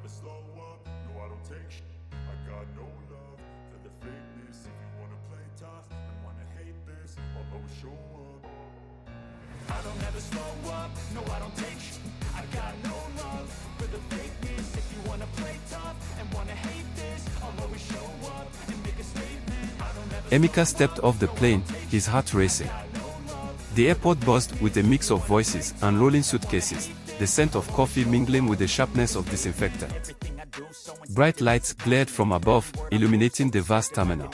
I don't ever slow up, no I don't take sh**. I got no love for the fakeness. If you wanna play tough and wanna hate this, I'll always show up and make a statement. I don't ever Emeka stepped off the plane, his heart racing. The airport buzzed with a mix of voices and rolling suitcases, the scent of coffee mingling with the sharpness of disinfectant. Bright lights glared from above, illuminating the vast terminal.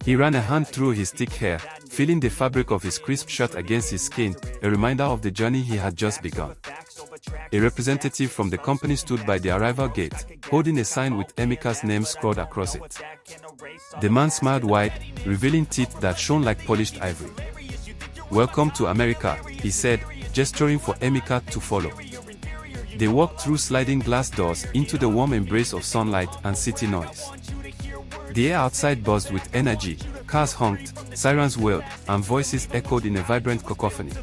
He ran a hand through his thick hair, feeling the fabric of his crisp shirt against his skin, a reminder of the journey he had just begun. A representative from the company stood by the arrival gate, holding a sign with Emeka's name scrawled across it. The man smiled wide, revealing teeth that shone like polished ivory. "Welcome to America," he said, gesturing for Emeka to follow. They walked through sliding glass doors into the warm embrace of sunlight and city noise. The air outside buzzed with energy, cars honked, sirens wailed, and voices echoed in a vibrant cacophony.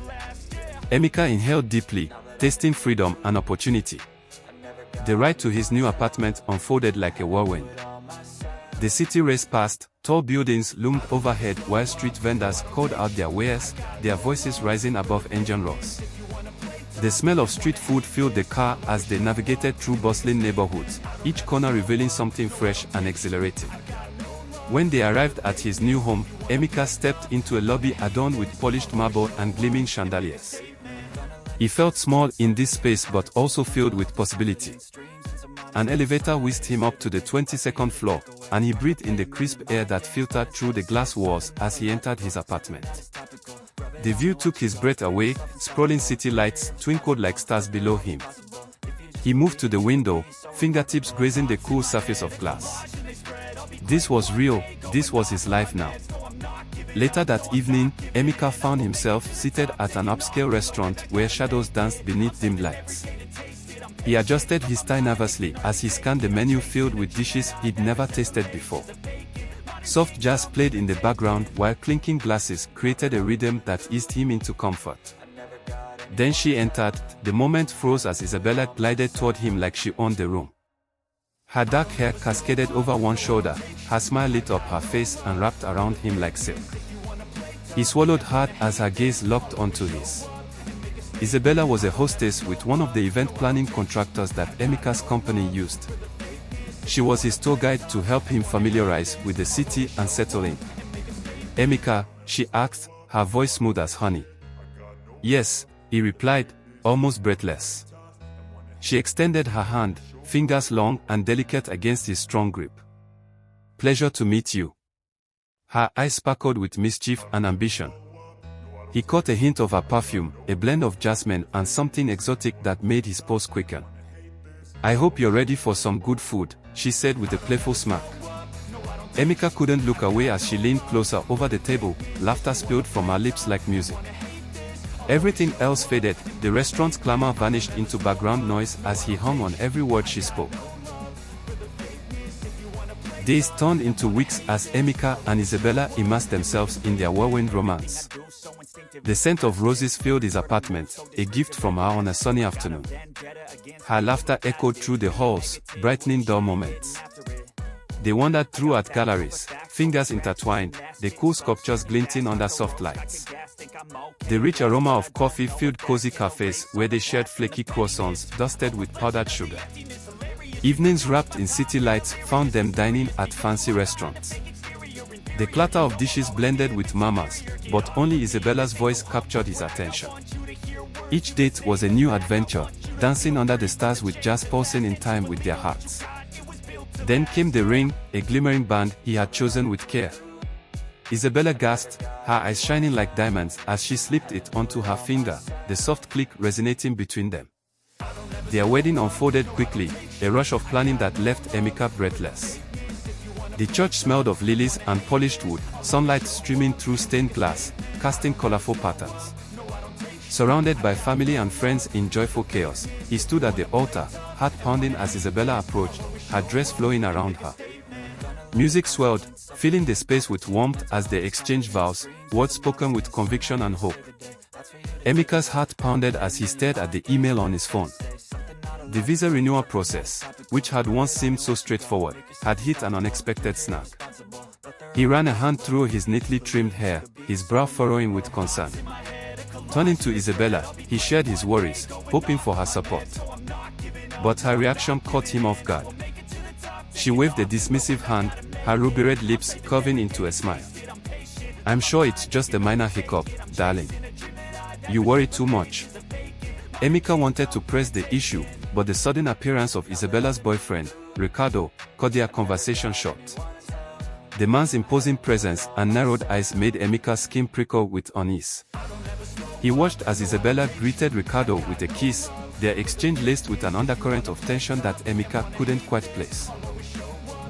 Emeka inhaled deeply, tasting freedom and opportunity. The ride to his new apartment unfolded like a whirlwind. The city raced past, tall buildings loomed overhead while street vendors called out their wares, their voices rising above engine roars. The smell of street food filled the car as they navigated through bustling neighborhoods, each corner revealing something fresh and exhilarating. When they arrived at his new home, Emeka stepped into a lobby adorned with polished marble and gleaming chandeliers. He felt small in this space but also filled with possibility. An elevator whisked him up to the 22nd floor, and he breathed in the crisp air that filtered through the glass walls as he entered his apartment. The view took his breath away, sprawling city lights twinkled like stars below him. He moved to the window, fingertips grazing the cool surface of glass. This was real, this was his life now. Later that evening, Emeka found himself seated at an upscale restaurant where shadows danced beneath dim lights. He adjusted his tie nervously as he scanned the menu filled with dishes he'd never tasted before. Soft jazz played in the background while clinking glasses created a rhythm that eased him into comfort. Then she entered, the moment froze as Isabella glided toward him like she owned the room. Her dark hair cascaded over one shoulder, her smile lit up her face and wrapped around him like silk. He swallowed hard as her gaze locked onto his. Isabella was a hostess with one of the event planning contractors that Emeka's company used. She was his tour guide to help him familiarize with the city and settle in. "Emeka," she asked, her voice smooth as honey. "Yes," he replied, almost breathless. She extended her hand, fingers long and delicate against his strong grip. "Pleasure to meet you." Her eyes sparkled with mischief and ambition. He caught a hint of her perfume, a blend of jasmine and something exotic that made his pulse quicken. "I hope you're ready for some good food," she said with a playful smirk. Emeka couldn't look away as she leaned closer over the table, laughter spilled from her lips like music. Everything else faded, the restaurant's clamor vanished into background noise as he hung on every word she spoke. Days turned into weeks as Emeka and Isabella immersed themselves in their whirlwind romance. The scent of roses filled his apartment, a gift from her on a sunny afternoon. Her laughter echoed through the halls, brightening dull moments. They wandered through art galleries, fingers intertwined, the cool sculptures glinting under soft lights. The rich aroma of coffee filled cozy cafes where they shared flaky croissants dusted with powdered sugar. Evenings wrapped in city lights found them dining at fancy restaurants. The clatter of dishes blended with murmurs, but only Isabella's voice captured his attention. Each date was a new adventure, dancing under the stars with jazz pulsing in time with their hearts. Then came the ring, a glimmering band he had chosen with care. Isabella gasped, her eyes shining like diamonds as she slipped it onto her finger, the soft click resonating between them. Their wedding unfolded quickly, a rush of planning that left Emeka breathless. The church smelled of lilies and polished wood, sunlight streaming through stained glass, casting colorful patterns. Surrounded by family and friends in joyful chaos, he stood at the altar, heart pounding as Isabella approached, her dress flowing around her. Music swelled, filling the space with warmth as they exchanged vows, words spoken with conviction and hope. Emeka's heart pounded as he stared at the email on his phone. The visa renewal process, which had once seemed so straightforward, had hit an unexpected snag. He ran a hand through his neatly trimmed hair, his brow furrowing with concern. Turning to Isabella, he shared his worries, hoping for her support. But her reaction caught him off guard. She waved a dismissive hand, her ruby-red lips curving into a smile. "I'm sure it's just a minor hiccup, darling. You worry too much." Emeka wanted to press the issue, but the sudden appearance of Isabella's boyfriend, Ricardo, cut their conversation short. The man's imposing presence and narrowed eyes made Emeka's skin prickle with unease. He watched as Isabella greeted Ricardo with a kiss, their exchange laced with an undercurrent of tension that Emeka couldn't quite place.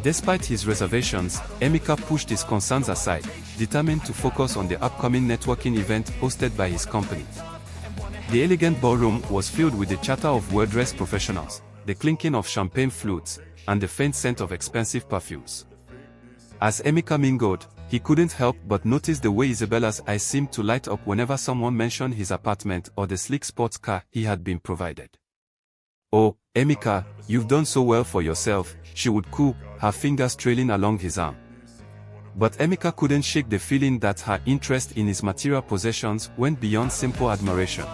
Despite his reservations, Emeka pushed his concerns aside, determined to focus on the upcoming networking event hosted by his company. The elegant ballroom was filled with the chatter of well-dressed professionals, the clinking of champagne flutes, and the faint scent of expensive perfumes. As Emeka mingled, he couldn't help but notice the way Isabella's eyes seemed to light up whenever someone mentioned his apartment or the sleek sports car he had been provided. "Oh, Emeka, you've done so well for yourself," she would coo, her fingers trailing along his arm. But Emeka couldn't shake the feeling that her interest in his material possessions went beyond simple admiration.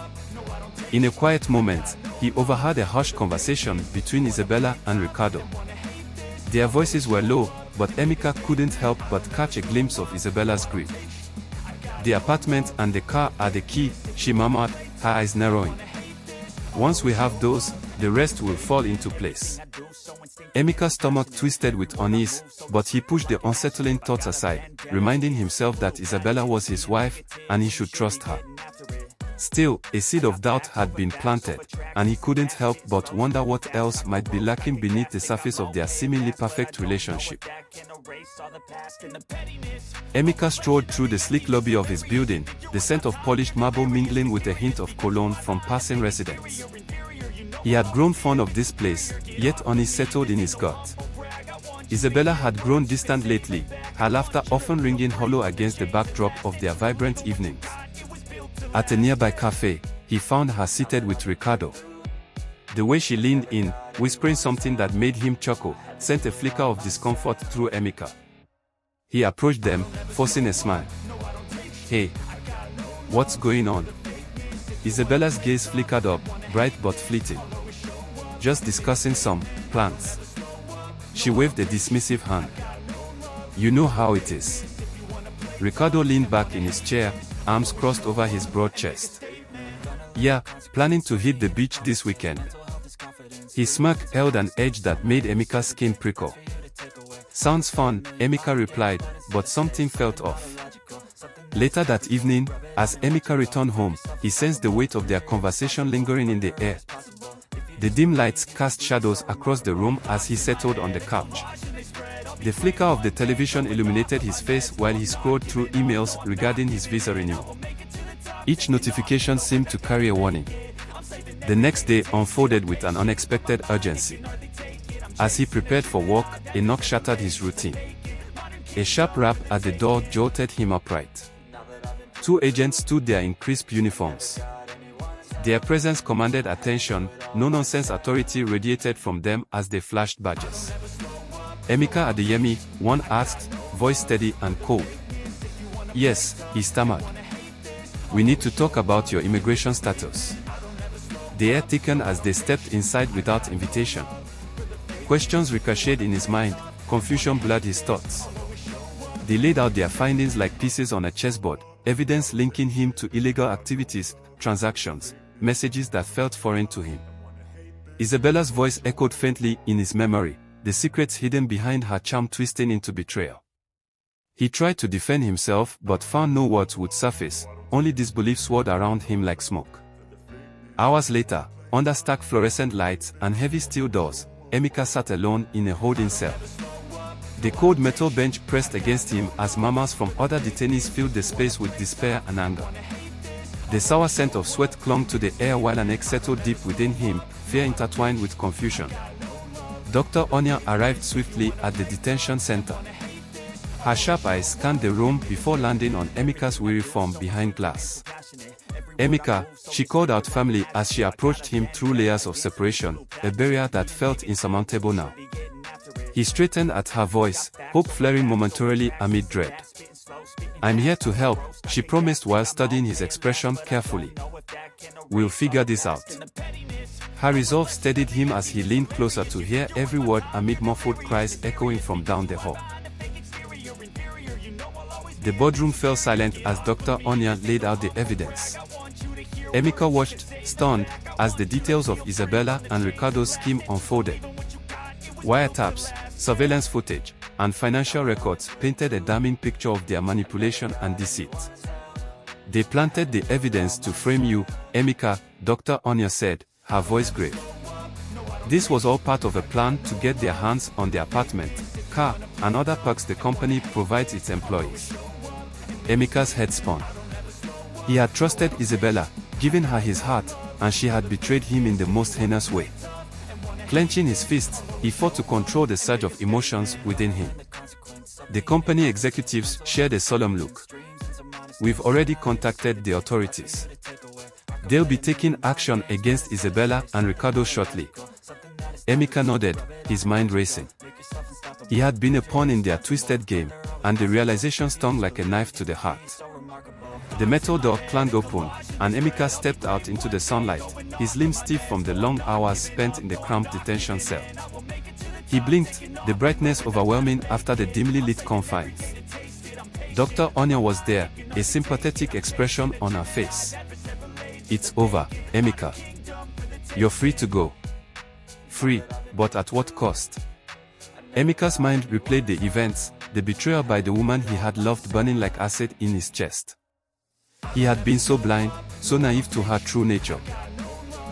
In a quiet moment, he overheard a hushed conversation between Isabella and Ricardo. Their voices were low, but Emeka couldn't help but catch a glimpse of Isabella's grief. "The apartment and the car are the key," she murmured, her eyes narrowing. "Once we have those, the rest will fall into place." Emeka's stomach twisted with unease, but he pushed the unsettling thoughts aside, reminding himself that Isabella was his wife, and he should trust her. Still, a seed of doubt had been planted, and he couldn't help but wonder what else might be lurking beneath the surface of their seemingly perfect relationship. Emeka strolled through the sleek lobby of his building, the scent of polished marble mingling with a hint of cologne from passing residents. He had grown fond of this place, yet unease settled in his gut. Isabella had grown distant lately, her laughter often ringing hollow against the backdrop of their vibrant evenings. At a nearby cafe, he found her seated with Ricardo. The way she leaned in, whispering something that made him chuckle, sent a flicker of discomfort through Emeka. He approached them, forcing a smile. "Hey, what's going on?" Isabella's gaze flickered up, bright but fleeting. "Just discussing some plans." She waved a dismissive hand. "You know how it is." Ricardo leaned back in his chair, arms crossed over his broad chest. "Yeah, planning to hit the beach this weekend." His smirk held an edge that made Emeka's skin prickle. "Sounds fun," Emeka replied, but something felt off. Later that evening, as Emeka returned home, he sensed the weight of their conversation lingering in the air. The dim lights cast shadows across the room as he settled on the couch. The flicker of the television illuminated his face while he scrolled through emails regarding his visa renewal. Each notification seemed to carry a warning. The next day unfolded with an unexpected urgency. As he prepared for work, a knock shattered his routine. A sharp rap at the door jolted him upright. Two agents stood there in crisp uniforms. Their presence commanded attention, no-nonsense authority radiated from them as they flashed badges. "Emeka Adeyemi," one asked, voice steady and cold. "Yes," he stammered. "We need to talk about your immigration status." The air thickened as they stepped inside without invitation. Questions ricocheted in his mind, confusion blurred his thoughts. They laid out their findings like pieces on a chessboard, evidence linking him to illegal activities, transactions, messages that felt foreign to him. Isabella's voice echoed faintly in his memory, the secrets hidden behind her charm twisting into betrayal. He tried to defend himself but found no words would surface, only disbelief swirled around him like smoke. Hours later, under stark fluorescent lights and heavy steel doors, Emeka sat alone in a holding cell. The cold metal bench pressed against him as murmurs from other detainees filled the space with despair and anger. The sour scent of sweat clung to the air while an ache settled deep within him, fear intertwined with confusion. Dr. Onya arrived swiftly at the detention center. Her sharp eyes scanned the room before landing on Emeka's weary form behind glass. Emeka, she called out family as she approached him through layers of separation, a barrier that felt insurmountable now. He straightened at her voice, hope flaring momentarily amid dread. "I'm here to help," she promised while studying his expression carefully. "We'll figure this out." Her resolve steadied him as he leaned closer to hear every word amid muffled cries echoing from down the hall. The boardroom fell silent as Dr. Onion laid out the evidence. Emeka watched, stunned, as the details of Isabella and Ricardo's scheme unfolded. Wiretaps, surveillance footage, and financial records painted a damning picture of their manipulation and deceit. "They planted the evidence to frame you, Emeka," Dr. Onion said, her voice grave. "This was all part of a plan to get their hands on the apartment, car, and other perks the company provides its employees." Emeka's head spun. He had trusted Isabella, given her his heart, and she had betrayed him in the most heinous way. Clenching his fists, he fought to control the surge of emotions within him. The company executives shared a solemn look. "We've already contacted the authorities. They'll be taking action against Isabella and Ricardo shortly." Emeka nodded, his mind racing. He had been a pawn in their twisted game, and the realization stung like a knife to the heart. The metal door clanged open, and Emeka stepped out into the sunlight, his limbs stiff from the long hours spent in the cramped detention cell. He blinked, the brightness overwhelming after the dimly lit confines. Dr. Onion was there, a sympathetic expression on her face. "It's over, Emeka. You're free to go." Free, but at what cost? Emeka's mind replayed the events, the betrayal by the woman he had loved burning like acid in his chest. He had been so blind, so naive to her true nature.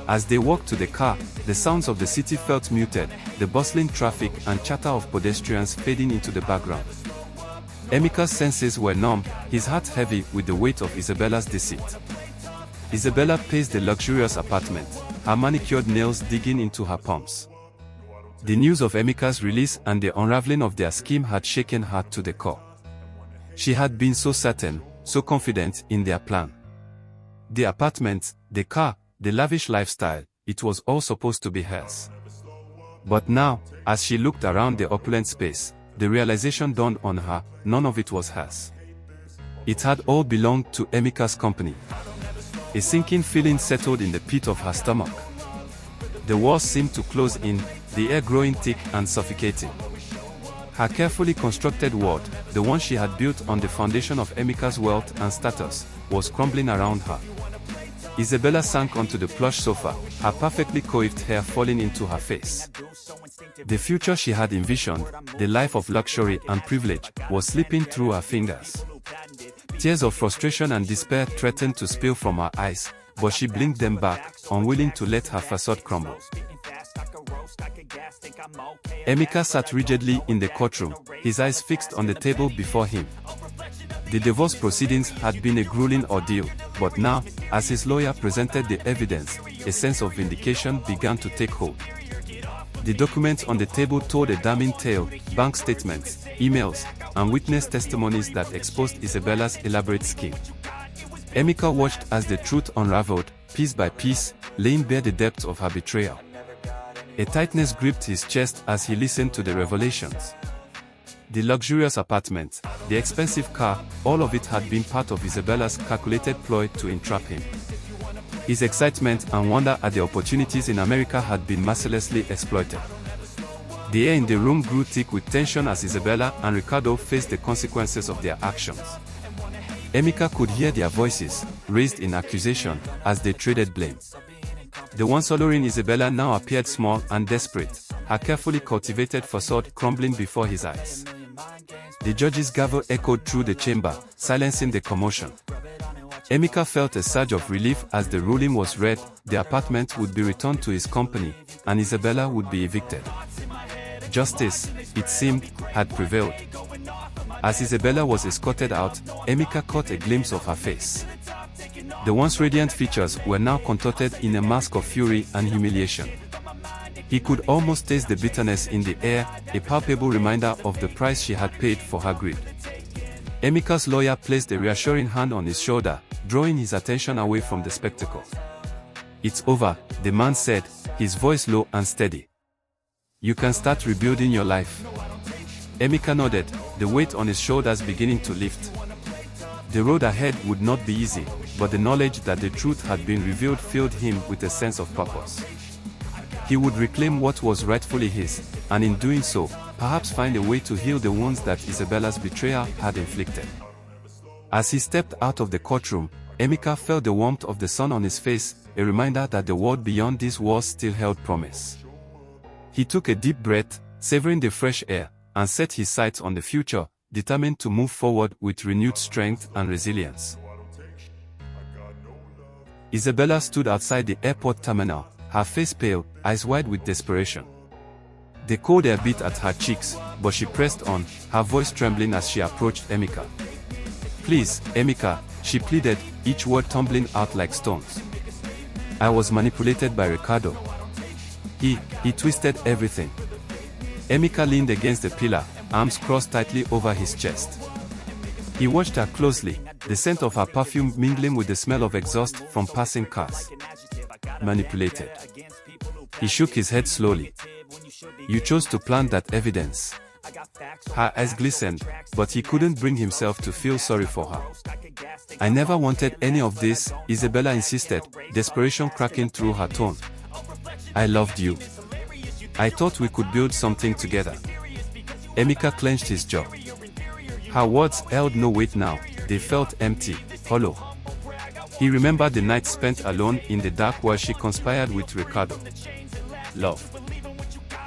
As they walked to the car, the sounds of the city felt muted, the bustling traffic and chatter of pedestrians fading into the background. Emeka's senses were numb, his heart heavy with the weight of Isabella's deceit. Isabella paced the luxurious apartment, her manicured nails digging into her palms. The news of Emeka's release and the unraveling of their scheme had shaken her to the core. She had been so certain, so confident in their plan. The apartment, the car, the lavish lifestyle, it was all supposed to be hers. But now, as she looked around the opulent space, the realization dawned on her, none of it was hers. It had all belonged to Emeka's company. A sinking feeling settled in the pit of her stomach. The walls seemed to close in, the air growing thick and suffocating. Her carefully constructed world, the one she had built on the foundation of Emeka's wealth and status, was crumbling around her. Isabella sank onto the plush sofa, her perfectly coiffed hair falling into her face. The future she had envisioned, the life of luxury and privilege, was slipping through her fingers. Tears of frustration and despair threatened to spill from her eyes, but she blinked them back, unwilling to let her facade crumble. Emeka sat rigidly in the courtroom, his eyes fixed on the table before him. The divorce proceedings had been a grueling ordeal, but now, as his lawyer presented the evidence, a sense of vindication began to take hold. The documents on the table told a damning tale, bank statements, emails, and witness testimonies that exposed Isabella's elaborate scheme. Emeka watched as the truth unraveled, piece by piece, laying bare the depths of her betrayal. A tightness gripped his chest as he listened to the revelations. The luxurious apartment, the expensive car, all of it had been part of Isabella's calculated ploy to entrap him. His excitement and wonder at the opportunities in America had been mercilessly exploited. The air in the room grew thick with tension as Isabella and Ricardo faced the consequences of their actions. Emeka could hear their voices, raised in accusation, as they traded blame. The once alluring Isabella now appeared small and desperate, her carefully cultivated facade crumbling before his eyes. The judge's gavel echoed through the chamber, silencing the commotion. Emeka felt a surge of relief as the ruling was read, the apartment would be returned to his company, and Isabella would be evicted. Justice, it seemed, had prevailed. As Isabella was escorted out, Emeka caught a glimpse of her face. The once radiant features were now contorted in a mask of fury and humiliation. He could almost taste the bitterness in the air, a palpable reminder of the price she had paid for her greed. Emeka's lawyer placed a reassuring hand on his shoulder, drawing his attention away from the spectacle. "It's over," the man said, his voice low and steady. "You can start rebuilding your life." Emeka nodded, the weight on his shoulders beginning to lift. The road ahead would not be easy, but the knowledge that the truth had been revealed filled him with a sense of purpose. He would reclaim what was rightfully his, and in doing so, perhaps find a way to heal the wounds that Isabella's betrayal had inflicted. As he stepped out of the courtroom, Emeka felt the warmth of the sun on his face, a reminder that the world beyond these walls still held promise. He took a deep breath, savoring the fresh air, and set his sights on the future, determined to move forward with renewed strength and resilience. Isabella stood outside the airport terminal, her face pale, eyes wide with desperation. The cold air beat at her cheeks, but she pressed on, her voice trembling as she approached Emeka. "Please, Emeka," she pleaded, each word tumbling out like stones. "I was manipulated by Ricardo. He twisted everything." Emeka leaned against the pillar, arms crossed tightly over his chest. He watched her closely, the scent of her perfume mingling with the smell of exhaust from passing cars. "Manipulated." He shook his head slowly. "You chose to plant that evidence." Her eyes glistened, but he couldn't bring himself to feel sorry for her. "I never wanted any of this," Isabella insisted, desperation cracking through her tone. "I loved you. I thought we could build something together." Emeka clenched his jaw. Her words held no weight now, they felt empty, hollow. He remembered the night spent alone in the dark while she conspired with Ricardo. "Love."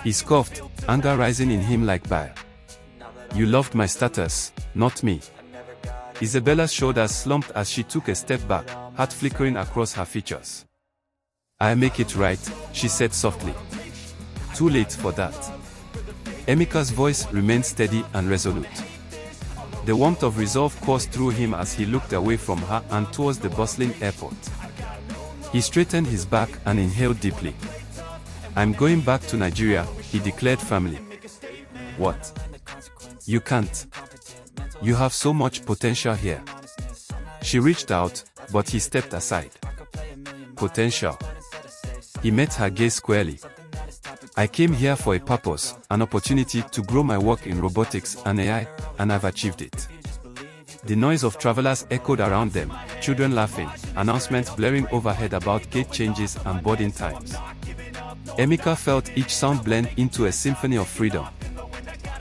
He scoffed, anger rising in him like fire. "You loved my status, not me." Isabella's shoulders slumped as she took a step back, heart flickering across her features. "I'll make it right," she said softly. "Too late for that." Emeka's voice remained steady and resolute. The warmth of resolve coursed through him as he looked away from her and towards the bustling airport. He straightened his back and inhaled deeply. "I'm going back to Nigeria," he declared firmly. "What? You can't. You have so much potential here." She reached out, but he stepped aside. "Potential?" He met her gaze squarely. "I came here for a purpose, an opportunity to grow my work in robotics and AI, and I've achieved it." The noise of travelers echoed around them, children laughing, announcements blaring overhead about gate changes and boarding times. Emeka felt each sound blend into a symphony of freedom.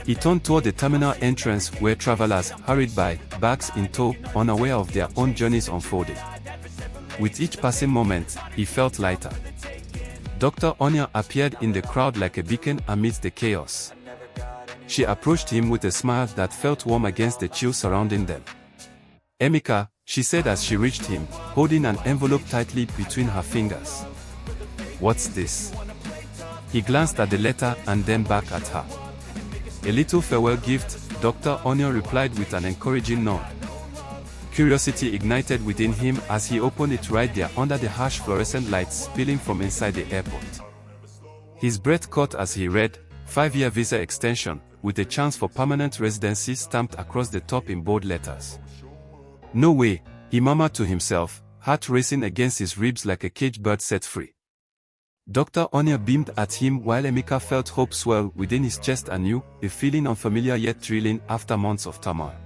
He turned toward the terminal entrance where travelers hurried by, bags in tow, unaware of their own journeys unfolding. With each passing moment, he felt lighter. Dr. Onya appeared in the crowd like a beacon amidst the chaos. She approached him with a smile that felt warm against the chill surrounding them. "Emeka," she said as she reached him, holding an envelope tightly between her fingers. "What's this?" He glanced at the letter and then back at her. "A little farewell gift," Dr. Onya replied with an encouraging nod. Curiosity ignited within him as he opened it right there under the harsh fluorescent lights spilling from inside the airport. His breath caught as he read, 5-year visa extension, with a chance for permanent residency stamped across the top in bold letters. "No way," he murmured to himself, heart racing against his ribs like a caged bird set free. Dr. Onya beamed at him while Emeka felt hope swell within his chest anew, a feeling unfamiliar yet thrilling after months of turmoil.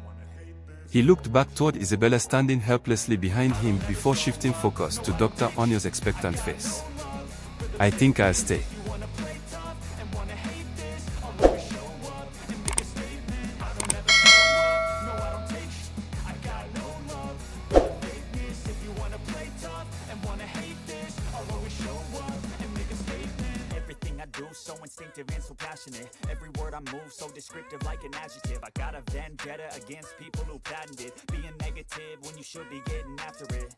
He looked back toward Isabella standing helplessly behind him before shifting focus to Dr. Onya's expectant face. "I think I'll stay." So instinctive and so passionate. Every word I move so descriptive like an adjective. I got a vendetta against people who patented being negative when you should be getting after it.